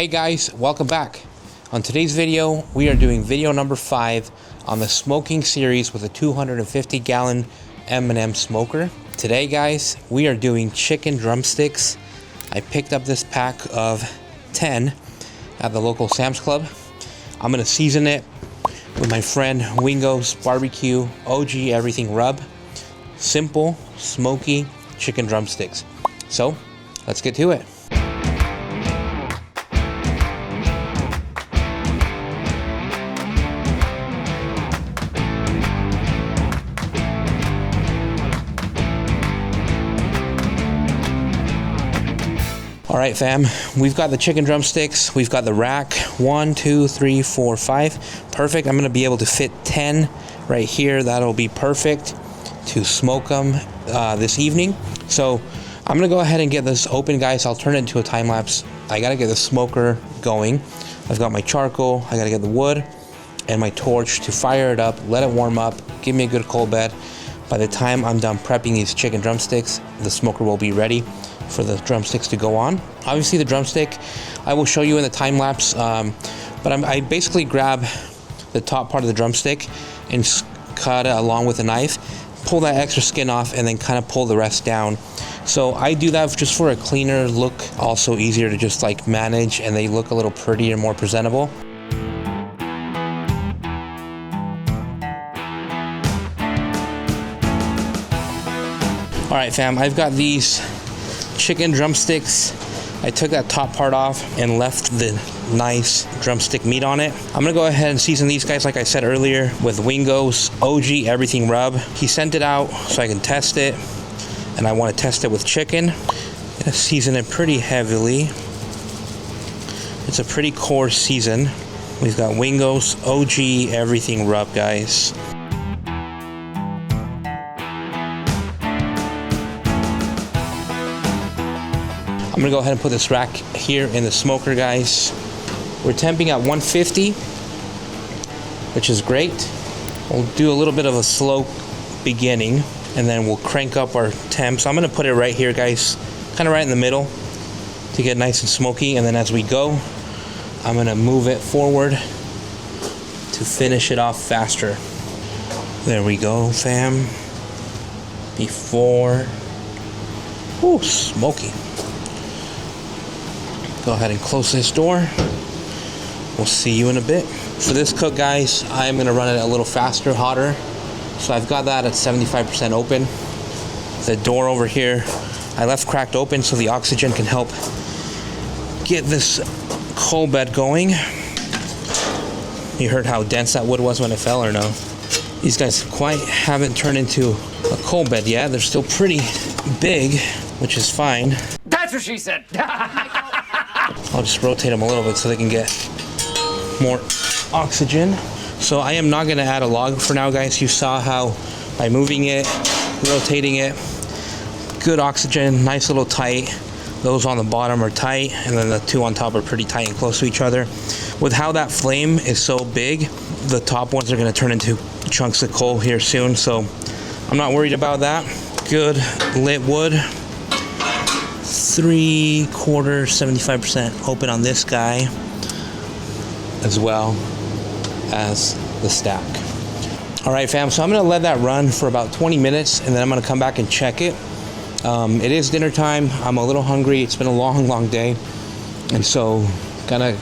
Hey guys, welcome back. On today's video, we are doing video number 5 on the smoking series with a 250 gallon M&M Smoker. Today guys, we are doing chicken drumsticks. I picked up this pack of 10 at the local Sam's Club. I'm gonna season it with my friend Wingo's BBQ OG Everything Rub. Simple, smoky chicken drumsticks. So, let's get to it. All right, fam, we've got the chicken drumsticks. We've got the rack, 1, 2, 3, 4, 5. Perfect. I'm gonna be able to fit 10 right here. That'll be perfect to smoke them this evening. So I'm gonna go ahead and get this open, guys. I'll turn it into a time lapse. I gotta get the smoker going. I've got my charcoal, I gotta get the wood and my torch to fire it up, let it warm up, give me a good coal bed. By the time I'm done prepping these chicken drumsticks, the smoker will be ready for the drumsticks to go on. Obviously the drumstick, I will show you in the time lapse, but I basically grab the top part of the drumstick and cut it along with a knife, pull that extra skin off, and then kind of pull the rest down. So I do that just for a cleaner look, also easier to just like manage, and they look a little prettier, more presentable. All right, fam, I've got these chicken drumsticks. I took that top part off and left the nice drumstick meat on it. I'm gonna go ahead and season these guys, like I said earlier, with Wingo's OG Everything Rub. He sent it out so I can test it, and I want to test it with chicken. I'm gonna season it pretty heavily. It's a pretty coarse season. We've got Wingo's OG Everything Rub, guys. I'm gonna go ahead and put this rack here in the smoker, guys. We're temping at 150, which is great. We'll do a little bit of a slow beginning, and then we'll crank up our temps. I'm gonna put it right here, guys, kind of right in the middle to get nice and smoky, and then as we go, I'm gonna move it forward to finish it off faster. There we go, fam. Before, ooh, smoky. Go ahead and close this door. We'll see you in a bit. For this cook, guys, I'm gonna run it a little faster, hotter. So I've got that at 75% open. The door over here, I left cracked open so the oxygen can help get this coal bed going. You heard how dense that wood was when it fell, or no? These guys quite haven't turned into a coal bed yet. They're still pretty big, which is fine. That's what she said. I'll just rotate them a little bit so they can get more oxygen. So I am not gonna add a log for now, guys. You saw how by moving it, rotating it, good oxygen, nice little tight. Those on the bottom are tight, and then the two on top are pretty tight and close to each other. With how that flame is so big, the top ones are gonna turn into chunks of coal here soon, so I'm not worried about that. Good lit wood. 3/4, 75% open on this guy, as well as the stack. All right, fam, so I'm gonna let that run for about 20 minutes, and then I'm gonna come back and check it. It is dinner time. I'm a little hungry. It's been a long day, and so gonna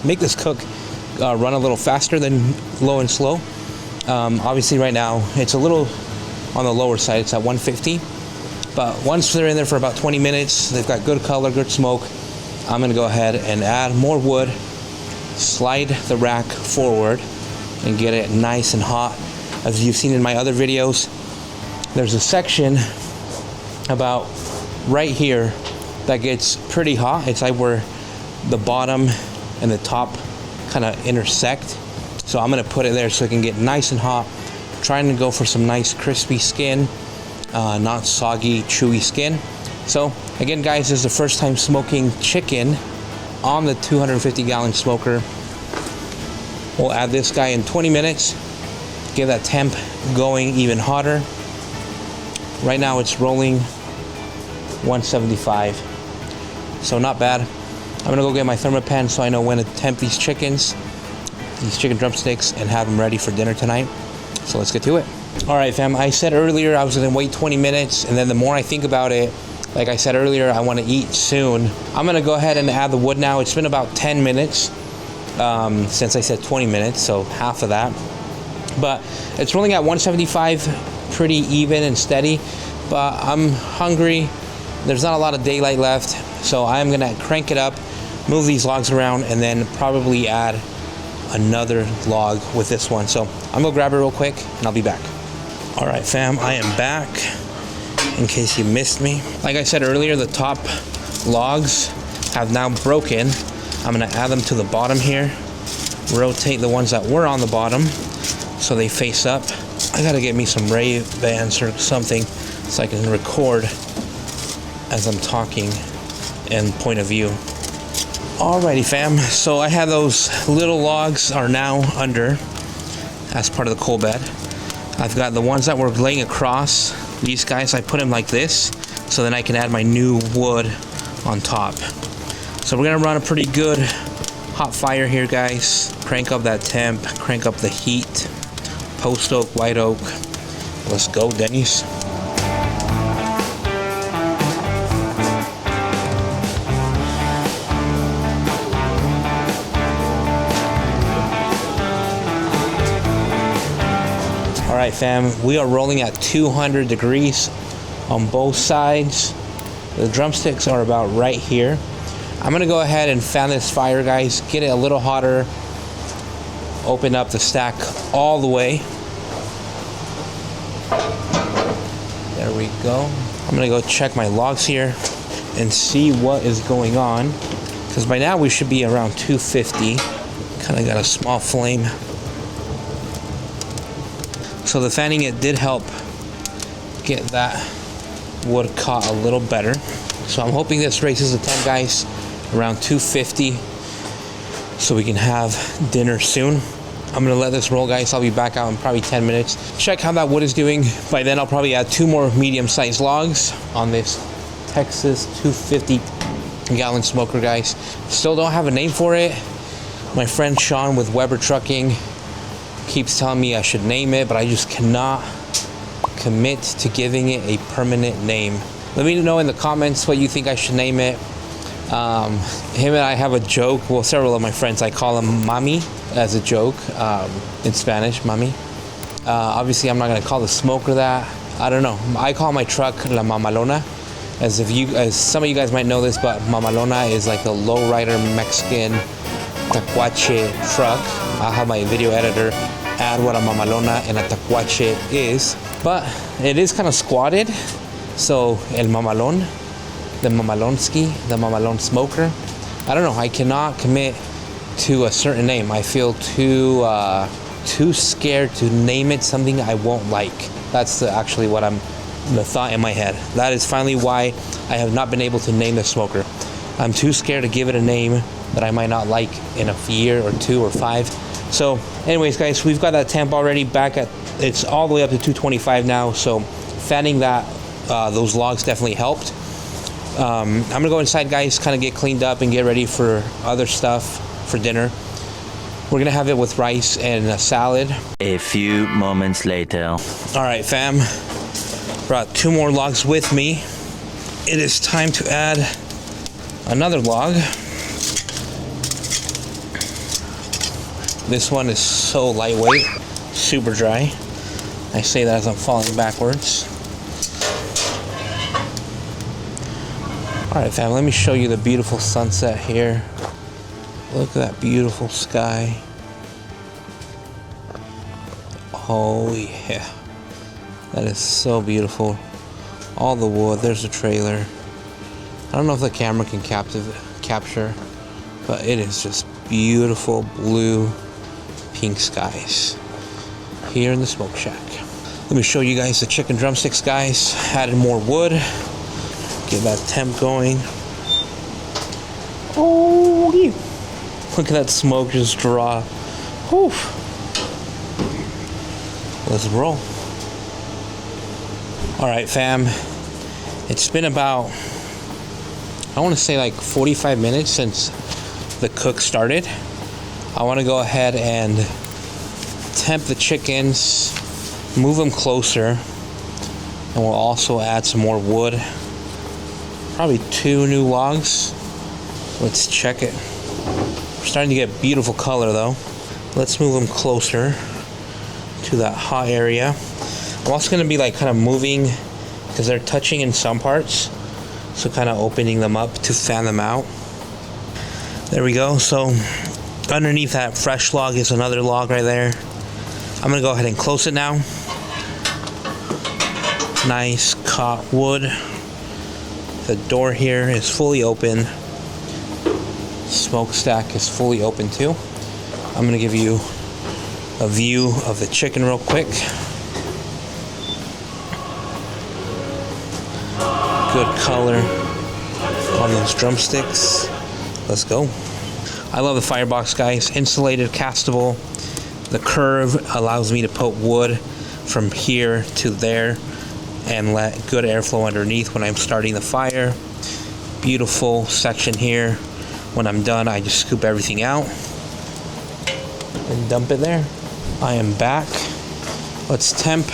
make this cook run a little faster than low and slow. Obviously right now it's a little on the lower side. It's at 150. But once they're in there for about 20 minutes, they've got good color, good smoke, I'm gonna go ahead and add more wood, slide the rack forward, and get it nice and hot. As you've seen in my other videos, there's a section about right here that gets pretty hot. It's like where the bottom and the top kind of intersect. So I'm gonna put it there so it can get nice and hot. Trying to go for some nice crispy skin. Not soggy, chewy skin. So again, guys, this is the first time smoking chicken on the 250 gallon smoker. We'll add this guy in 20 minutes, get that temp going even hotter. Right now it's rolling 175, so not bad. I'm gonna go get my thermopan so I know when to temp these chicken drumsticks, and have them ready for dinner tonight. So let's get to it. All right, fam, I said earlier I was gonna wait 20 minutes, and then the more I think about it, like I said earlier, I wanna eat soon. I'm gonna go ahead and add the wood now. It's been about 10 minutes since I said 20 minutes, so half of that. But it's rolling at 175, pretty even and steady, but I'm hungry. There's not a lot of daylight left, so I'm gonna crank it up, move these logs around, and then probably add another log with this one. So I'm gonna grab it real quick and I'll be back. All right, fam, I am back in case you missed me. Like I said earlier, the top logs have now broken. I'm gonna add them to the bottom here, rotate the ones that were on the bottom so they face up. I gotta get me some Ray-Bans or something so I can record as I'm talking and point of view. Alrighty, fam, so I have those little logs are now under as part of the coal bed. I've got the ones that were laying across. These guys, I put them like this so then I can add my new wood on top. So we're gonna run a pretty good hot fire here, guys. Crank up that temp, crank up the heat. Post oak, white oak. Let's go, Denny's. All right, fam, we are rolling at 200 degrees on both sides. The drumsticks are about right here. I'm gonna go ahead and fan this fire, guys, get it a little hotter, open up the stack all the way. There we go. I'm gonna go check my logs here and see what is going on, because by now we should be around 250. Kind of got a small flame. So the fanning, it did help get that wood caught a little better. So I'm hoping this raises the temp, guys, around 250 so we can have dinner soon. I'm gonna let this roll, guys. I'll be back out in probably 10 minutes. Check how that wood is doing. By then I'll probably add 2 more medium-sized logs on this Texas 250-gallon smoker, guys. Still don't have a name for it. My friend Sean with Weber Trucking keeps telling me I should name it, but I just cannot commit to giving it a permanent name. Let me know in the comments what you think I should name it. Him and I have a joke. Well, several of my friends, I call him Mami as a joke, in Spanish, Mami. Obviously, I'm not gonna call the smoker that. I don't know. I call my truck La Mamalona. As some of you guys might know this, but Mamalona is like a lowrider Mexican tacuache truck. I'll have my video editor add what a Mamalona and a tacuache is. But it is kind of squatted. So, El Mamalon, the Mamalonski, the Mamalon smoker. I don't know. I cannot commit to a certain name. I feel too scared to name it something I won't like. That's actually what the thought in my head. That is finally why I have not been able to name the smoker. I'm too scared to give it a name that I might not like in a year or 2 or 5. So anyways, guys, we've got that temp already back at, it's all the way up to 225 now. So fanning that, those logs definitely helped. I'm gonna go inside, guys, kind of get cleaned up and get ready for other stuff for dinner. We're gonna have it with rice and a salad. A few moments later. All right, fam, brought 2 more logs with me. It is time to add another log. This one is so lightweight, super dry. I say that as I'm falling backwards. All right, fam, let me show you the beautiful sunset here. Look at that beautiful sky. Oh yeah, that is so beautiful. All the wood, there's a trailer. I don't know if the camera can capture, but it is just beautiful blue, pink skies here in the smoke shack. Let me show you guys the chicken drumsticks, guys. Added more wood. Get that temp going. Oh, yeah. Look at that smoke just draw. Whew. Let's roll. All right, fam. It's been about I want to say like 45 minutes since the cook started. I want to go ahead and temp the chickens, move them closer, and we'll also add some more wood. Probably 2 new logs. Let's check it. We're starting to get beautiful color though. Let's move them closer to that hot area. I'm also going to be like kind of moving because they're touching in some parts. So kind of opening them up to fan them out. There we go. So underneath that fresh log is another log right there. I'm going to go ahead and close it now. Nice caught wood. The door here is fully open. Smokestack is fully open too. I'm going to give you a view of the chicken real quick. Good color on those drumsticks. Let's go. I love the firebox, guys. Insulated, castable. The curve allows me to put wood from here to there and let good airflow underneath when I'm starting the fire. Beautiful section here. When I'm done, I just scoop everything out and dump it there. I am back. Let's temp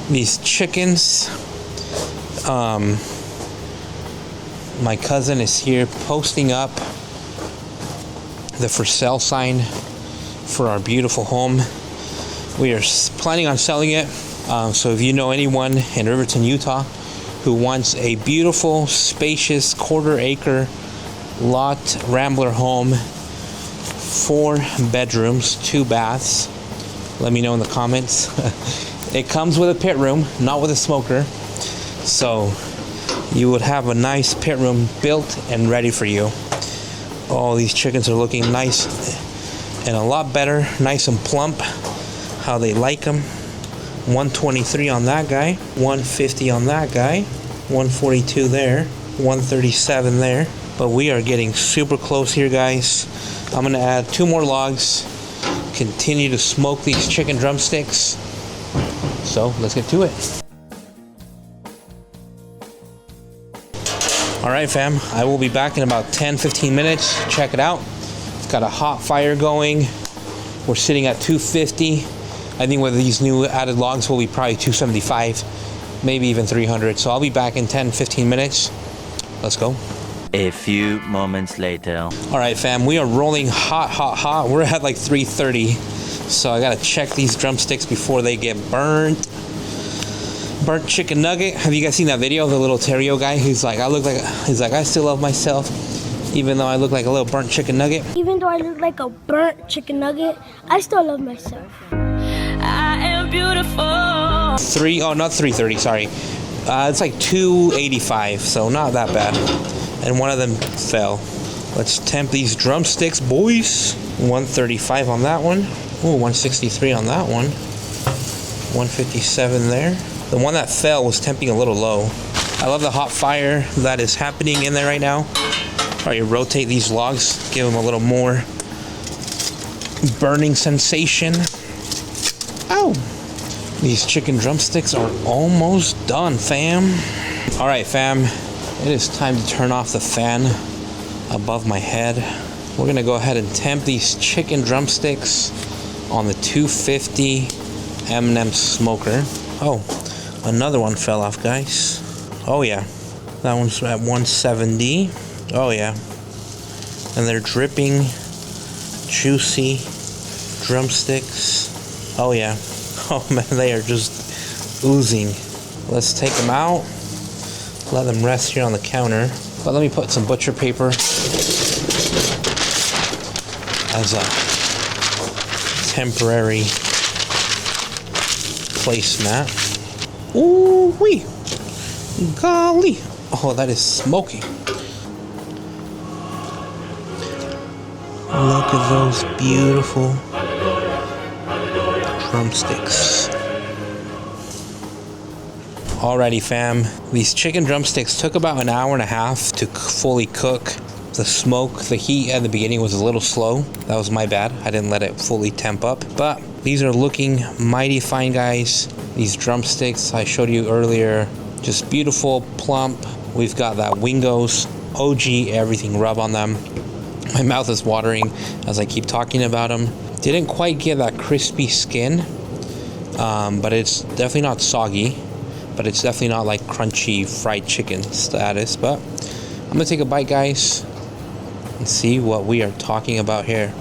these chickens. My cousin is here posting up the for sale sign for our beautiful home. We are planning on selling it. So if you know anyone in Riverton, Utah who wants a beautiful, spacious, 1/4 acre lot rambler home, 4 bedrooms, 2 baths, let me know in the comments. It comes with a pit room, not with a smoker. So you would have a nice pit room built and ready for you. Oh, these chickens are looking nice and a lot better, nice and plump, how they like them. 123 on that guy, 150 on that guy, 142 there, 137 there. But we are getting super close here, guys. I'm gonna add 2 more logs, continue to smoke these chicken drumsticks. So let's get to it. All right, fam, I will be back in about 10-15 minutes. Check it out. It's got a hot fire going. We're sitting at 250. I think with these new added logs, we'll be probably 275, maybe even 300. So I'll be back in 10-15 minutes. Let's go. A few moments later. All right, fam, we are rolling hot, hot, hot. We're at like 330. So I gotta check these drumsticks before they get burnt. Burnt chicken nugget. Have you guys seen that video? The little Terrio guy who's like, he's like, I still love myself, even though I look like a little burnt chicken nugget. Even though I look like a burnt chicken nugget, I still love myself. I am beautiful. Not 330, sorry. It's like 285, so not that bad. And one of them fell. Let's temp these drumsticks, boys. 135 on that one. Ooh, 163 on that one. 157 there. The one that fell was temping a little low. I love the hot fire that is happening in there right now. Probably rotate these logs, give them a little more burning sensation. Ow! These chicken drumsticks are almost done, fam. All right, fam. It is time to turn off the fan above my head. We're gonna go ahead and temp these chicken drumsticks on the 250 M&M Smoker. Oh, another one fell off, guys. Oh yeah, that one's at 170. Oh yeah, and they're dripping, juicy drumsticks. Oh yeah. Oh man, they are just oozing. Let's take them out. Let them rest here on the counter. But let me put some butcher paper as a temporary placemat. Ooh wee! Golly! Oh, that is smoky. Look at those beautiful drumsticks. Alrighty, fam. These chicken drumsticks took about an hour and a half to fully cook. The smoke, the heat at the beginning was a little slow. That was my bad. I didn't let it fully temp up. But these are looking mighty fine, guys. These drumsticks I showed you earlier, just beautiful, plump. We've got that Wingo's OG everything rub on them. My mouth is watering as I keep talking about them. Didn't quite get that crispy skin, but it's definitely not soggy, but it's definitely not like crunchy fried chicken status. But I'm gonna take a bite, guys, and see what we are talking about here.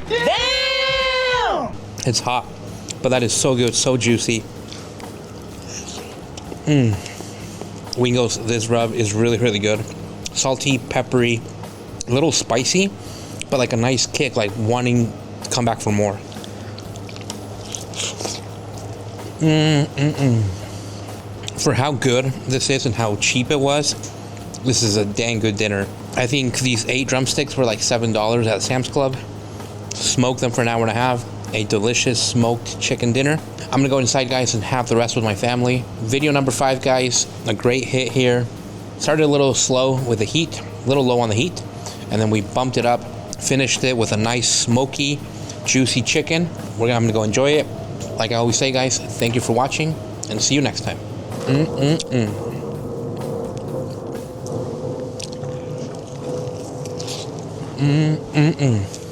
Damn! It's hot, but that is so good, so juicy. Wingo's, this rub is really, really good. Salty, peppery, a little spicy, but like a nice kick, like wanting to come back for more. For how good this is and how cheap it was, this is a dang good dinner. I think these 8 drumsticks were like $7 at Sam's Club. Smoked them for an hour and a half. A delicious smoked chicken dinner. I'm gonna go inside, guys, and have the rest with my family. Video number 5, guys. A great hit here. Started a little slow with the heat, a little low on the heat, and then we bumped it up. Finished it with a nice smoky, juicy chicken. I'm gonna go enjoy it. Like I always say, guys, thank you for watching, and see you next time.